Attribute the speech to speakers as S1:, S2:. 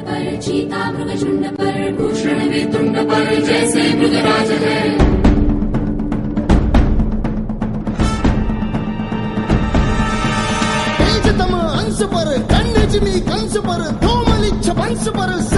S1: पर, चीता मृगशुंड पर, भूषण वितुंड पर, जैसे मृगराज है।
S2: तेजतम अंश पर, खंडजनी कंस पर, धूमलिच्छ वंश पर,